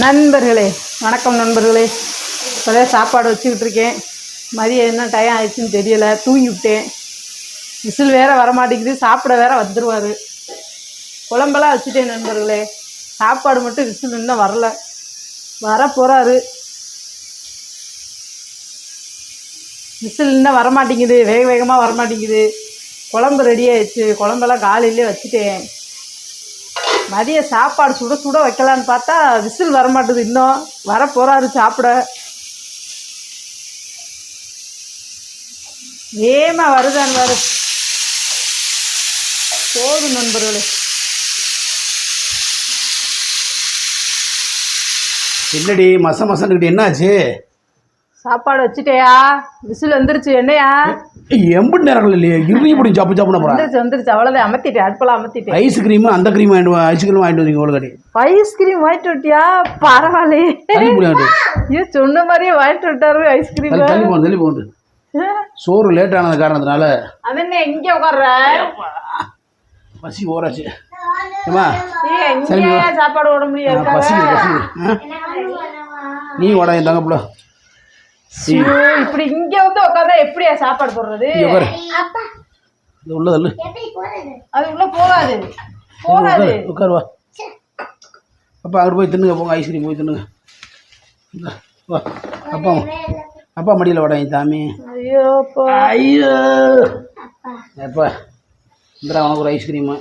நண்பர்களே வணக்கம் நண்பர்களே. இப்போதான் சாப்பாடு வச்சுக்கிட்டு இருக்கேன். மதியம் என்ன டைம் ஆயிடுச்சுன்னு தெரியலை, தூங்கி விட்டேன். விசில் வேறு வரமாட்டேங்குது, சாப்பிட வேற வந்துடுவார். குழம்பெல்லாம் வச்சுட்டேன் நண்பர்களே. சாப்பாடு மட்டும் விசில் இன்னும் வரல, வர போகிறாரு. விசில் இன்னும் வரமாட்டேங்குது, வேக வேகமாக வரமாட்டேங்குது. குழம்பு ரெடி ஆயிடுச்சு, குழம்பெல்லாம் காலையிலே வச்சுட்டேன். மதிய சாப்பாடு சுட சுட வைக்கலான்னு பார்த்தா விசில் வரமாட்டுது, இன்னும் வர போகிறாரு சாப்பிட. ஏமா வருதான் வரு போதும் நண்பர்களே. என்னடி மசன்னுக்கிட்ட என்னாச்சு? சாப்பாடு வச்சுட்டேயா, விசில் வந்துருச்சு. என்னையா எம்பது நேரங்கள் இல்லையே, இறுதி பிடி சாப்பு சாப்பிட போகிறேன். வந்துருச்சு அவ்வளோதான், அமர்த்திட்டேன், அடுப்பெல்லாம் அமர்த்திட்டேன். ஐஸ்கிரீமு அந்த க்ரீம் ஐஸ்கிரீம் வாங்கிட்டு வந்தீங்க ஓடுகாடி. ஐஸ்கிரீம் வாங்கிட்டு விட்டியா? பரவாயில்லையே. ஐயோ சொன்ன மாதிரியே வாங்கிட்டு விட்டாரு ஐஸ்கிரீம். தள்ளி போகுது. சோறு லேட் ஆனது காரணத்தினால அது என்ன இங்கே உட்கார்ற, பசி ஓராச்சு. சாப்பாடு ஓட முடியாது, பசி நீ ஓட என் தங்கப்புல. இப்படி இங்க வந்து உட்காந்தா எப்படியா சாப்பாடு போடுறது? உள்ளது அது உள்ள போகாது போகாது. உட்காருவா அப்பா, அங்கிட்டு போய் தின்னுங்க, போங்க ஐஸ்கிரீம் போய் தின்னுங்க. அப்பா அப்பா மடியில் வாடா சாமி. ஐயோ ஐயோ எப்பா இந்தடா உனக்கு ஒரு ஐஸ்கிரீமு.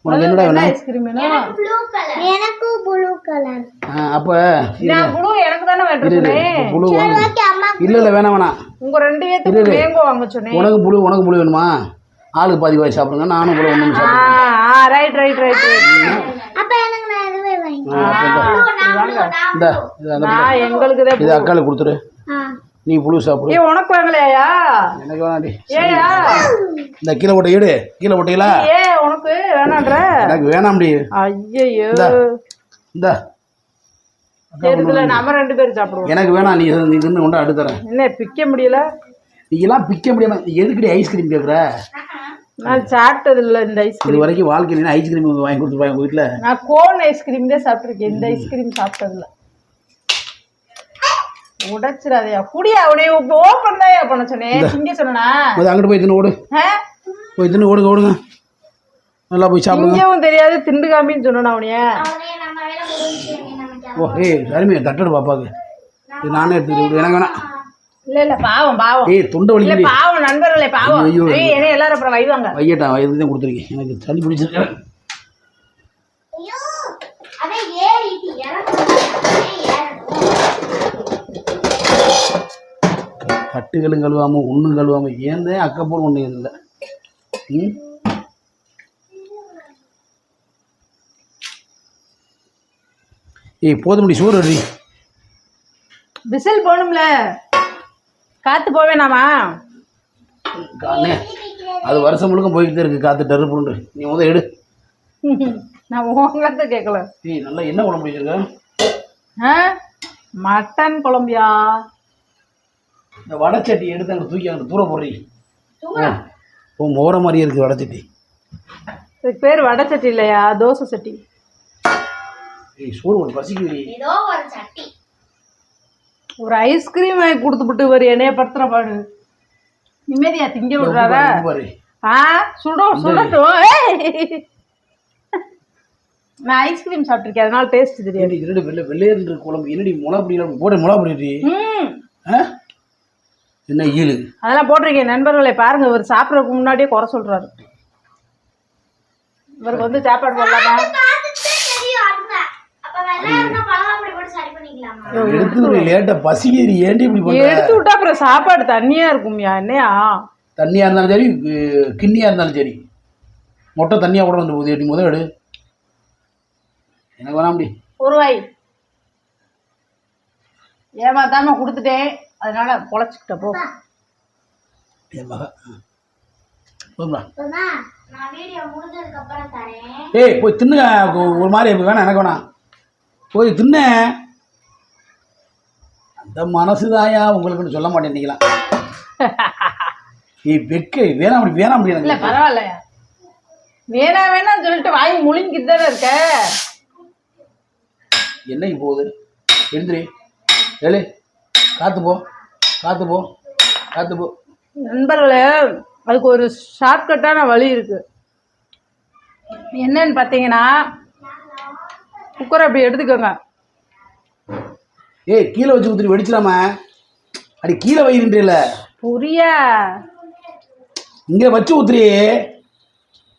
உனக்கு என்னடா வேணும்? ஐஸ்கிரீம் வேணும். எனக்கு ப்ளூ கலர். அப்போ நான் ப்ளூ எனக்கு தானே வேணும். ப்ளூ இல்லை வேணாம். உங்க ரெண்டு பேத்துக்கு மேங்கோ வாங்க சொன்னேன். உனக்கு ப்ளூ வேணுமா? ஆளுக்கு பாதி வாங்கி சாப்பிடுங்க, நானும் ப்ளூ ஒன்று சாப்பிடுவேன். Right right right. அப்ப எனக்கு நான் இதுவே வாங்கி. எங்களுக்கு இது அக்காளுக்கு கொடுத்துரு, நீ ப்ளூ சாப்பிடு. உனக்கு வாங்கலையா? எனக்கு வேணாடி. ஏயா இந்த கீழே போட்ட எடு, கீழே போட்டீங்களா? உனக்கு வேணான்ற? எனக்கு வேணாம்டி. ஐயோ இந்த நம்ம ரெண்டு பேரும் சாப்பிடுவோம். எனக்கு வேணாம், நீ தின்னு கொண்டு அடுத்துறேன். என்ன பிக்க முடியல? நீங்களாம் பிக்க முடியாம எதுக்கடி ஐஸ்கிரீம் கேட்குற? நான் சாப்பிட்டது இல்லை இந்த ஐஸ்கிரீம் இது வரைக்கும். வாழ்க்கையில ஐஸ்கிரீம் வாங்கி கொடுத்துருப்பாங்க உங்கள் வீட்டில். நான் கோன் ஐஸ்கிரீம் தான் சாப்பிட்ருக்கேன், இந்த ஐஸ்கிரீம் சாப்பிட்டதில்ல. உடைச்சிடாதையா குடியா, உடைய ஓப்பன் தான் பண்ண சொன்னேன். இங்கே சொன்னா அங்கிட்டு போய் தின்னு ஓடு, போய் தின்னு ஓடுங்க நல்லா போய் சாப்பிடுங்க. இங்கேயும் தெரியாது திண்டு காமின்னு சொன்னா உனைய. ஓ அருமையா தட்டடு பாப்பாக்கு. இது நானே எடுத்துக்கிட்டு எனக்கு வேணாம். இல்ல பாவம் தொண்டை வலி பாவம் நண்பர்களே, பாவம். என்ன எல்லாரும் அப்புறம் வைவாங்க. வையட்டா வயது தான் கொடுத்துருக்கேன், எனக்கு சளி பிடிச்சிருக்கேன். தட்டுகளும் கழுவாம ஒன்றும் கழுவாம ஏன் தான் அக்கப்போல் ஒன்று இல்லை. போதும் முடி சோறு அடி. விசில் போகணும்ல, காத்து போவேனாமா? அது வருஷம் முழுக்க போய்கிட்டே இருக்கு காத்து டருப்புண்டு. நீ எடு. நான் உங்கள்கிட்ட கேட்கல. நல்லா என்ன குழம்பு பிடிச்சிருக்க? மட்டன் குழம்பியா? இந்த வடைச்சட்டி எடுத்து அங்கே தூக்கி அங்கே தூர போடுறீ. மோர மாதிரியே இருக்குது வடைச்சட்டி. இதுக்கு பேர் வடைச்சட்டி இல்லையா, தோசை சட்டி. சோறு ஒரு பசிக்கு ஒரு ஐஸ்கிரீம் வாங்கி கொடுத்துட்டு வரு, என்னைய படுத்துற பாடு. நிம்மதியா திங்க விடுறாரா? சுடட்டும். நான் ஐஸ்கிரீம் சாப்பிட்டுருக்கேன், அதனால டேஸ்ட் தெரியாது. இரண்டு வெள்ளையர் குழம்பு என்னடி மிளகா பிடி போட மிளகா பிடி என்ன ஈழு அதெல்லாம் போட்டிருக்கேன். நண்பர்களை பாருங்க, இவர் சாப்பிட்றதுக்கு முன்னாடியே குறை சொல்றாரு. இவருக்கு வந்து சாப்பாடு போடலாமா? லேட்டா பசியேறி ஏண்டி இப்படி எடுத்து விட்டா அப்புறம் சாப்பாடு தண்ணியா இருக்கும்யா. என்னையா தண்ணியா இருந்தாலும் சரி, கிண்ணியா இருந்தாலும் சரி, மொட்டை தண்ணியா கூட வந்து போகுது. எட்டி முதல் எடு. எனக்கு வேணாம். ஒரு வாய் ஏமாத்தாம கொடுத்துட்டேன், அதனால பொழைச்சிக்கிட்ட போ. போய் தின்னுங்க. ஒரு மாதிரி வேணாம், எனக்கு வேணாம். போய் தின்ன அந்த மனசுதாயா உங்களுக்குன்னு சொல்ல மாட்டேன். நீங்களாம் வெக்க வேணாம் முடியாது. இல்லை பரவாயில்ல, வேணாம் சொல்லிட்டு வாங்கி முழுங்கிட்டு தானே இருக்க. என்னைக்கு போகுது? எழுந்திரி ஏழு காத்து போ காத்து போ காத்து போ. நண்பர்களே, அதுக்கு ஒரு ஷார்ட்கட்டான வழி இருக்குது. என்னன்னு பார்த்தீங்கன்னா, குக்கரை அப்படி எடுத்துக்கோங்க. ஏய் கீழே வச்சு ஊற்றி வெடிச்சிடாம. அடி கீழே வைக்கின்றீல புரியா, இங்கே வச்சு ஊத்துறி.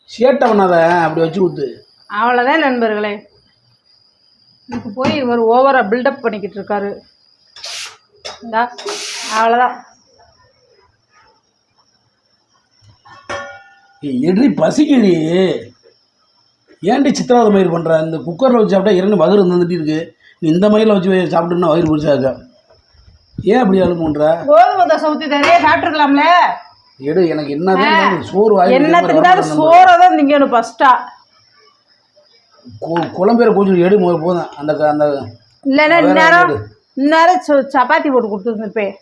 சேட்டை பண்ணாத, அப்படி வச்சு ஊற்று. அவ்வளோதான் நண்பர்களே. இதுக்கு போய் இவர் ஓவராக பில்டப் பண்ணிக்கிட்டு இருக்காரு. இந்தா அவ்வளோதான். எடி பசிக்குடி. ஏன்டி சித்திரவதை மயிர் பண்ணுற? இந்த குக்கரில் வச்சு சாப்பிட்டா இரண்டு வயிறு வந்துட்டு இருக்கு. நீ இந்த மயிரில் வச்சு சாப்பிட்டோன்னா வயிறு பெருசாக இருக்கா? ஏன் அப்படி அழுப்பு பண்ணுற? கோதுமை தோசை ஊற்றி நிறைய சாப்பிட்ருக்கலாம்ல. எடு எனக்கு என்னதான் சோறு வாங்கி என்னத்துக்கு சோறை தான் திங்கணும் ஃபஸ்ட்டா. குழம்பேரை கொஞ்சம் எடு போதும். அந்த அந்த இல்லைன்னா இந்நேரம் சப்பாத்தி போட்டு கொடுத்துருந்துருப்பேன்.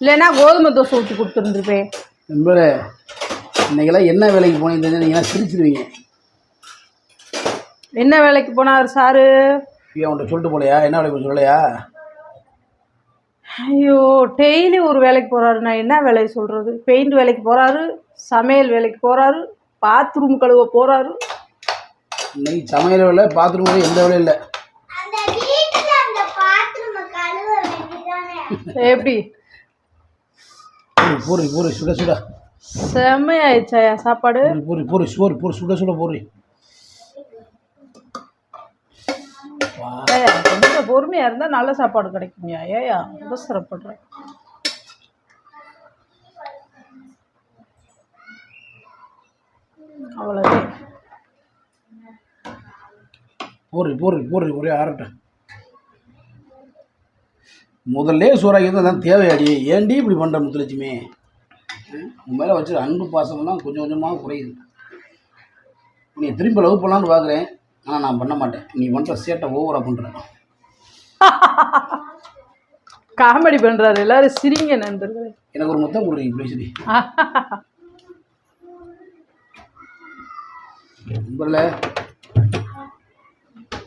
இல்லைன்னா கோதுமை தோசை ஊற்றி கொடுத்துருந்துருப்பேன். நண்பரே, இன்னைக்கெல்லாம் என்ன வேலைக்கு போனீங்க நீங்களாம் சிரிச்சிருவீங்க. என்ன வேலைக்கு போனார் சாரு? அவன்கிட்ட சொல்லிட்டு போலையா? என்ன வேலைக்கு சொல்லலையா? ஐயோ, டெய்லி ஒரு வேலைக்கு போகிறாரு. நான் என்ன வேலையை சொல்கிறது? பெயிண்ட் வேலைக்கு போகிறாரு, சமையல் வேலைக்கு போகிறாரு, பாத்ரூம் கழுவ போகிறாரு. இன்னைக்கு சமையல் வேலை, பாத்ரூம் வேலை, எந்த வேலையும் இல்லை. எப்படி பூரி பூரி சுட சுட செம்மையாயிடுச்சாயா சாப்பாடு? பூரி பூரி சோறு பூரி சுட சுட பூரி. கொஞ்சம் பொறுமையாக இருந்தால் நல்ல சாப்பாடு கிடைக்கும்யா. ஏயா அவசரப்படுறேன்? அவ்வளோதான். பூரி பூரி பூரி ஒரே ஆரட்டும். முதல்ல சோறாக்கி தான் தேவையாடி. ஏன்டி இப்படி பண்ணுற முத்துலட்சுமி? உன் மேலே வச்சு அன்பு பாசமெல்லாம் கொஞ்சம் கொஞ்சமாக குறையுது. நீ திரும்ப லவ் பண்ணலான்னு பார்க்குறேன், ஆனால் நான் பண்ண மாட்டேன். நீ பண்ணுற சேட்டை ஓவராக பண்ணுற. காமெடி பண்ணுறாரு. எல்லாரும் சிரிங்க நண்பர்களே. எனக்கு ஒரு முத்தம் கொடுறீங்க ப்ளீஸ். நண்பர்களே,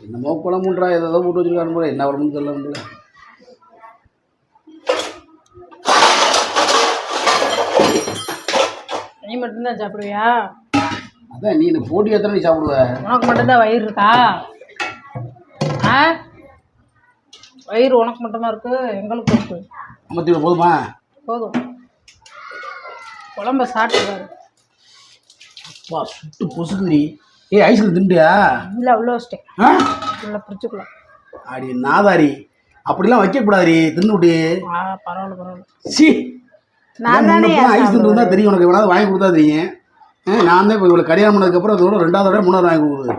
என்னமோ குழம்புன்றா, ஏதோ போட்டு வச்சுருக்காரு போல. என்ன குழம்புன்னு தெரியல நண்பர்களே. நீ மட்டும்தான் சாப்பிடுவியா? அதான் நீ எனக்கு போட்டி எத்தனை நீ சாப்பிடுவ? உனக்கு மட்டும்தான் வயிறு இருக்கா? ஆ, வயிறு உனக்கு மட்டுமா இருக்கு, எங்களுக்கு இருக்கு. 57 போதுமா? போதும். குழம்ப சாப்பிட்டுருக்காரு. அப்பா சுட்டு பொசுக்குறி. ஏய் ஐஸ்கிரீம் திண்டியா? இல்லை, உள்ள வச்சிட்டேன். ஆ உள்ள பிடிச்சிக்கலாம். அடி நாதாரி, அப்படிலாம் வைக்கக்கூடாது. தின்னு விட்டு. பரவாயில்ல பரவாயில்ல. சி நான் தானே ஐஸ் தின்னு தான் தெரியும். உனக்கு எவ்வளோ வாங்கி கொடுத்தா தெரியும். நான் தான் இப்போ இவ்வளோ கல்யாணம் பண்ணதுக்கப்புறம் அதோட 2வது தடவை 3வது வாங்கி கொடுக்குறது.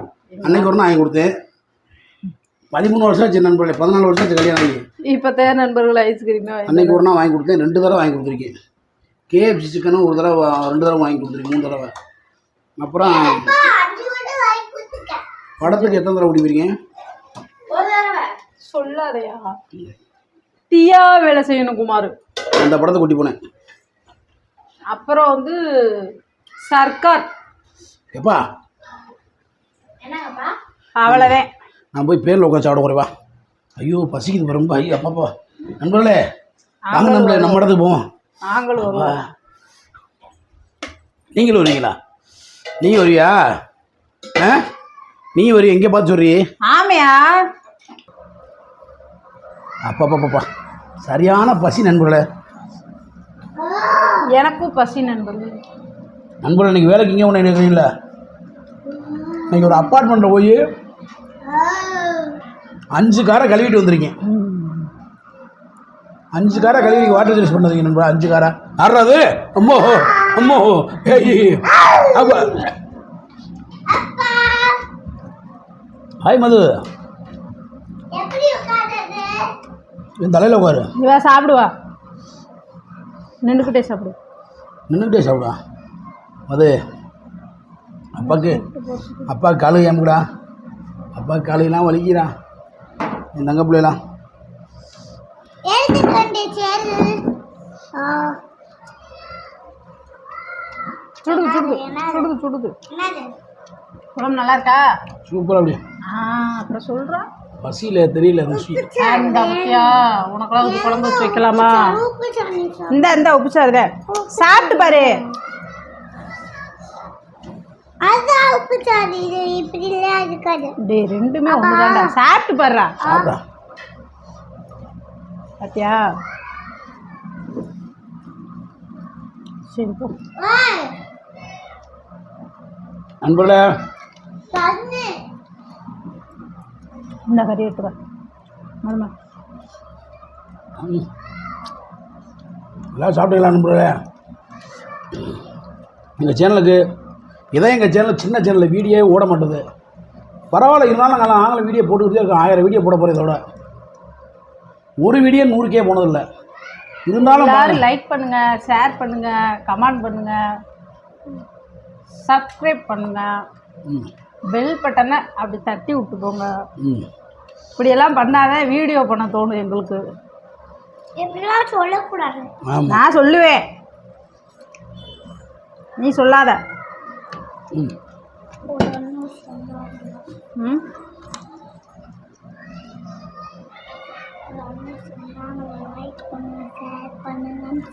அன்னைக்கு ஒரு நாள் வாங்கி கொடுத்தேன். 13 வருஷம் ஆச்சு நண்பர்களே. 14 வருஷம் ஆச்சு கல்யாணம் ஆகி. இப்போ தேர் நண்பர்கள் ஐஸ்கிரீமே அன்னைக்கு ஒரு நாள் வாங்கி கொடுத்தேன். 2 தடவை வாங்கி கொடுத்துருக்கேன். KFC சிக்கனும் 1 தடவை 2 தடவை வாங்கி கொடுத்துருக்கேன். 3 தடவை. அப்புறம் படத்துக்கு எத்தனை தடவை குடிப்பீங்க? சொல்லாதையா? தீயா வேலை செய்யணும் குமார். அந்த படத்தை கூட்டி போனேன். அப்புறம் வந்து சர்க்கார். எப்பா அவ்வளோதான். நான் போய் பேரில் உட்காந்து சாப்பிட குறைவா. ஐயோ பசிக்குது ரொம்ப. ஐயோ அப்பாப்பா. நண்பர்களே வாங்க நண்பர்களே, நம்ம இடத்துக்கு போவோம். நாங்களும் வருவோம். நீங்களும் வருவீங்களா? நீ வருவியா? நீ வருவியா? எங்கே பார்த்து சொல்றீ? ஆமையா? அப்பாப்பாப்பா சரியான பசி நண்பர்களே. எனக்கும் பசி நண்பர்கள். நண்பர்கள் இன்றைக்கி வேலைக்கு இங்கே ஒன்று நினைக்கிறீங்களா? இன்றைக்கி ஒரு அப்பார்ட்மெண்ட்டில் போய் 5 காரை கழுவிட்டு வந்திருக்கேன். 5 காரை கழுவி வாட்டர் சர்வீஸ் பண்ணதுங்க நண்பா. 5 காரா ஆடுறாது. அம்மோ அம்மோ ஏய் அப்பா. ஹாய் மது, என் தலையில் உட்காரு. இவ சாப்பிடுவா. நின்றுக்கிட்டே சாப்பிடு. நின்றுக்கிட்டே சாப்பிடுவா மது. அப்பா காலு ஏமுடா. அப்பா காலையெல்லாம் வலிக்கிறான். என் தங்க பிள்ளைலாம் சுடுது சுடுது சுடுது சுடுது. குழம்பு நல்லா இருக்கா? சூப்பராக அப்படி. அப்புறம் சொல்கிறா. பசியில் தெரியல ருசி. இந்த பத்தியா உனக்கெல்லாம் வந்து குழம்பு வச்சு வைக்கலாமா? உப்பு சாணி இந்த உப்புச்சாரு சாப்பிட்டு பாரு. அதான் உப்பு சாணி இது இப்படிலாம் இருக்காது. டேய் ரெண்டுமே ஒண்ணுதான்டா. சாப்பிட்டு பாருடா. சாப்பிடா. பாத்தியா? சரி போ. நண்பர்களே, தண்ணி இந்த கறி எடுத்துக்க. மருமா எல்லாம் சாப்பிட்டுக்கலாம் நண்பர்களே. எங்கள் சேனலுக்கு இதான் எங்கள் சேனல் சின்ன சேனலில் வீடியோ ஓட மாட்டுது. பரவாயில்ல, இருந்தாலும் நாங்கள் நாங்களும் வீடியோ போட்டுக்கிட்டே இருக்கோம். 1000 வீடியோ போட போகிறத விட ஒரு வீடியோ 100K போனதில்லை. இருந்தாலும் எல்லாரும் லைக் பண்ணுங்க, ஷேர் பண்ணுங்க, கமெண்ட் பண்ணுங்க, சப்ஸ்கிரைப் பண்ணுங்க, பெல் பட்டனை அப்படி தட்டி விட்டு போங்க. இப்படியெல்லாம் பண்ணாதான் வீடியோ பண்ண தோணும் எங்களுக்கு. இப்படிலாம் சொல்லக்கூடாது. நான் சொல்லுவேன், நீ சொல்லாத. ம்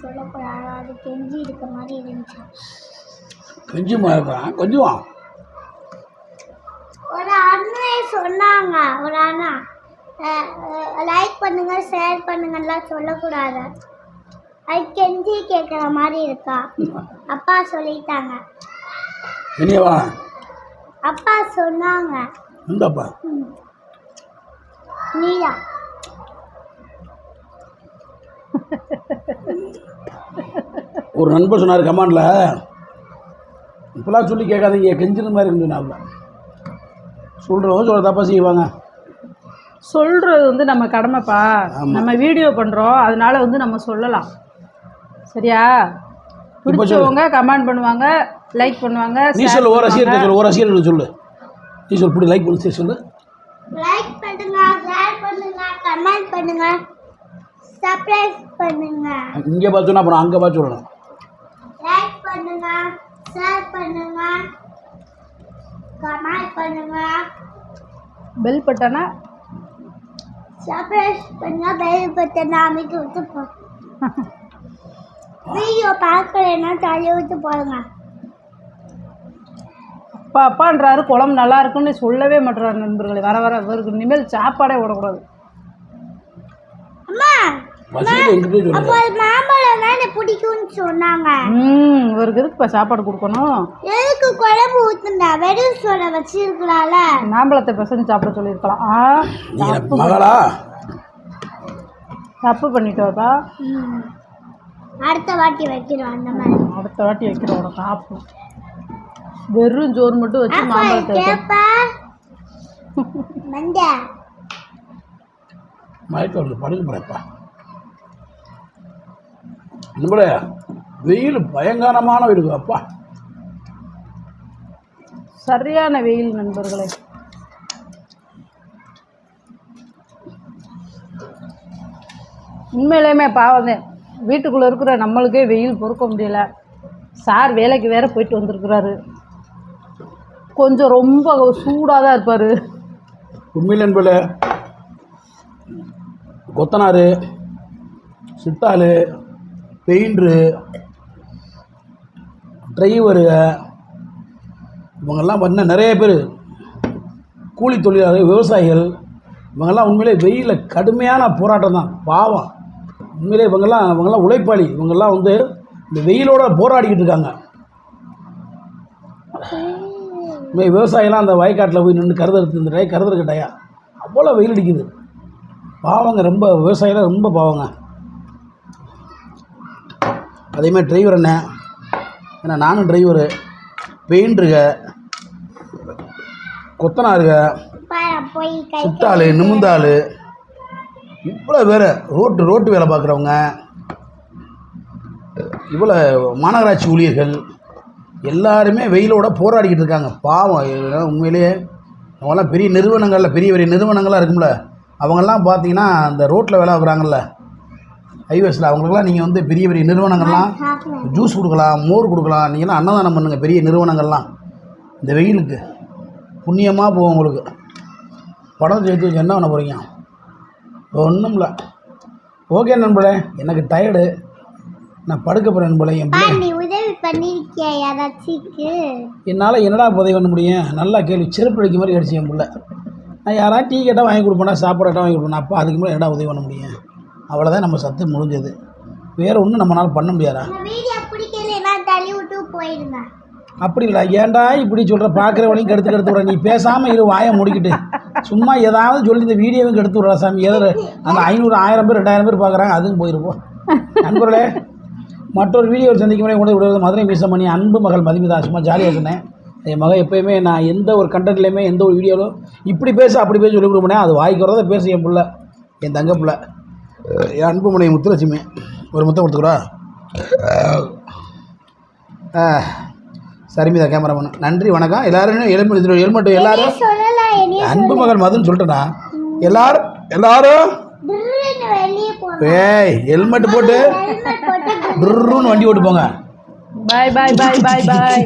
சொல்லக்கூடாது. அது கெஞ்சி இருக்க மாதிரி இருந்துச்சு. கொஞ்சமா இருக்கான் கொஞ்சம். ஒரு அண்ணன் சொன்னாங்க, ஒரு அண்ணா லைக் பண்ணுங்க ஷேர் பண்ணுங்கலாம் சொல்லக்கூடாது. அது கெஞ்சி கேட்குற மாதிரி இருக்கா. அப்பா சொல்லிட்டாங்க. என்னவா அப்பா சொன்னாங்க. இந்தப்பா நீயா ஒரு நண்பர் சொன்னார் கமாண்டில், இப்போலாம் சொல்லி கேட்காதீங்க கெஞ்சின மாதிரி சொன்னாப்ல. சொல்கிறவங்க சொல்ல தப்பாக செய்வாங்க. சொல்கிறது வந்து நம்ம கடமைப்பா. நம்ம வீடியோ பண்ணுறோம், அதனால வந்து நம்ம சொல்லலாம். சரியா? பிடிச்சவங்க கமெண்ட் பண்ணுவாங்க, லைக் பண்ணுவாங்க. நீ சொல்லு, ஒரு ரசிகர்கிட்ட சொல்லு, ஒரு ரசிகர்கிட்ட சொல்லு. நீ சொல்லு, இப்படி லைக் பண்ணி சொல்லு. லைக் பண்ணுங்க, ஷேர் பண்ணுங்க, கமெண்ட் பண்ணுங்க, சப்ஸ்கிரைப் பண்ணுங்க. இங்கே பார்த்தோன்னா அப்புறம் அங்கே பார்த்து சொல்லணும். லைக் பண்ணுங்க, ஷேர் பண்ணுங்க, கமெண்ட் பண்ணுங்க, பெல் பட்டனை சப்ஸ்கிரைப் பண்ணுங்க, பெல் பட்டனை அமைக்க விட்டு போ. வீடியோ பார்க்கலைன்னா தள்ளி விட்டு போடுங்க. அப்பா அப்பான்றாரு, குழம்பு நல்லா இருக்குன்னு சொல்லவே மாட்டுறாரு நண்பர்களே. வர வர இவருக்கு இனிமேல் சாப்பாடே விடக்கூடாது. அம்மா எங்கிட்ட அப்போ மாம்பழம் தானே பிடிக்கும்னு சொன்னாங்க. இவருக்கு எதுக்கு இப்போ சாப்பாடு கொடுக்கணும்? எதுக்கு குழம்பு ஊத்துனா வெறும் சோளை வச்சிருக்கலாம்ல. மாம்பழத்தை பிசைஞ்சு சாப்பிட சொல்லியிருக்கலாம். மகளா தப்பு பண்ணிட்டோப்பா. அடுத்த வாட்டி வைக்கிறோம். அந்த மாதிரி அடுத்த வாட்டி வைக்கிறோம். உனக்கு ஆப்பு வெறும் சோறு மட்டும் வச்சு மாம்பழத்தை கேப்பா மண்ட மயக்கம் வருது, படுக்க போகிறேன்ப்பா. நம்மளே வெயில் பயங்கரமான வெயில் அப்பா. சரியான வெயில் நண்பர்களே. உண்மையிலேயுமே பாவம், வீட்டுக்குள்ளே இருக்கிற நம்மளுக்கே வெயில் பொறுக்க முடியல. சார் வேலைக்கு வேற போயிட்டு வந்திருக்கிறாரு. கொஞ்சம் ரொம்ப சூடாக தான் இருப்பார். உண்மையில் என்பல கொத்தனார், சித்தாள், பெயிண்டரு, டிரைவரு, இவங்கெல்லாம் பார்த்தீங்கன்னா நிறைய பேர் கூலி தொழிலாளர்கள், விவசாயிகள், இவங்கெல்லாம் உண்மையிலே வெயிலில் கடுமையான போராட்டம் தான். பாவம், உண்மையிலே இவங்கெல்லாம் உழைப்பாளி. இவங்கெல்லாம் வந்து இந்த வெயிலோட போராடிக்கிட்டு இருக்காங்க. விவசாயிலாம் அந்த வயக்காட்டில் போய் நின்று கருதறுத்து இந்த கருதறு கட்டாயா அவ்வளோ வெயில் அடிக்குது. பாவங்க, ரொம்ப விவசாயிலாம் ரொம்ப பாவங்க. அதேமாதிரி டிரைவர் என்ன, ஏன்னா நானும் டிரைவரு, பெயிண்டருக, கொத்தனாருக, சித்தாள், நிமிந்தாள், இவ்வளோ வேறு ரோட்டு வேலை பார்க்குறவங்க, இவ்வளோ மாநகராட்சி ஊழியர்கள் எல்லாருமே வெயிலோட போராடிக்கிட்டு இருக்காங்க. பாவம், உண்மையிலேயே அவங்கெல்லாம் பெரிய நிறுவனங்களில் பெரிய பெரிய நிறுவனங்கள்லாம் இருக்கும்ல, அவங்கெல்லாம் பார்த்தீங்கன்னா அந்த ரோட்டில் வேலை பார்க்குறாங்கல்ல ஹைவேஸில், அவங்களுக்குலாம் நீங்கள் வந்து பெரிய பெரிய நிறுவனங்கள்லாம் ஜூஸ் கொடுக்கலாம், மோர் கொடுக்கலாம், நீங்கள்லாம் அன்னதானம் பண்ணுங்கள். பெரிய நிறுவனங்கள்லாம் இந்த வெயிலுக்கு புண்ணியமாக போகும் உங்களுக்கு. பணத்தை சேர்த்து வச்சு என்ன பண்ண போகிறீங்க? ஒன்றும் இல்லை. ஓகே நண்பர்களே, எனக்கு டயர்டு, நான் படுக்க போகிறேன் நண்பர்களே. என் பிள்ளை நீ உதவி பண்ணிருக்கியா யாராச்சுக்கு? என்னால் என்னடா உதவி பண்ண முடியும்? நல்லா கேள்வி, செருப்பு அடிக்க மாதிரி அடிச்சு என் பிள்ளை. நான் யாராவது டீ கேட்டால் வாங்கி கொடுப்பேனா, சாப்பாடு கேட்டால் வாங்கி கொடுப்பேன். அப்போ அதுக்கு மேலே என்னடா உதவி பண்ண முடியும்? அவ்வளோதான் நம்ம சத்து முடிஞ்சது. வேறு ஒன்றும் நம்மளால் பண்ண முடியாதா? வீடியோ பிடிக்கலன்னா தள்ளி விட்டு போயிடுங்க. அப்படி இல்லை, ஏன்டா இப்படி சொல்கிற? பார்க்குறவனையும் கெடுத்து விட்ற. நீ பேசாமல் இரு, வாயை முடிக்கிட்டு. சும்மா ஏதாவது சொல்லி இந்த வீடியோவும் கெடுத்து விட்றா சாமி. ஏதோ அந்த 500 1000 பேர் 2000 பேர் பார்க்குறாங்க, அதுவும் போயிருப்போம். நண்பர்களே, மற்றொரு வீடியோ சந்திக்கும் முறை கூட விடுவது மதுரை மீசமணி அன்பு மகள் மதுமிதா. சும்மா ஜாலியாக சொன்னேன். என் மகன் எப்போயுமே நான் எந்த ஒரு கண்டென்ட்லேயுமே எந்த ஒரு வீடியோவிலும் இப்படி பேச அப்படி பேச சொல்லி கொடுப்பேன். அது வாய்க்கு வரதை பேச என் பிள்ளை, என் தங்க பிள்ளை, என் அன்புமணி முத்துலட்சுமி. ஒரு முத்தம் கொடுத்துக்கூடா. சரிமிதா கேமராமேன். நன்றி, வணக்கம். எல்லாரும் ஹெல்மெட் எல்லாரும் அன்பு மகள் மதுன்னு சொல்லிட்டேண்ணா. எல்லாரும் ஏய் ஹெல்மெட் போட்டு வண்டி ஓட்டு போங்க. பாய் பாய் பாய் பாய் பாய்.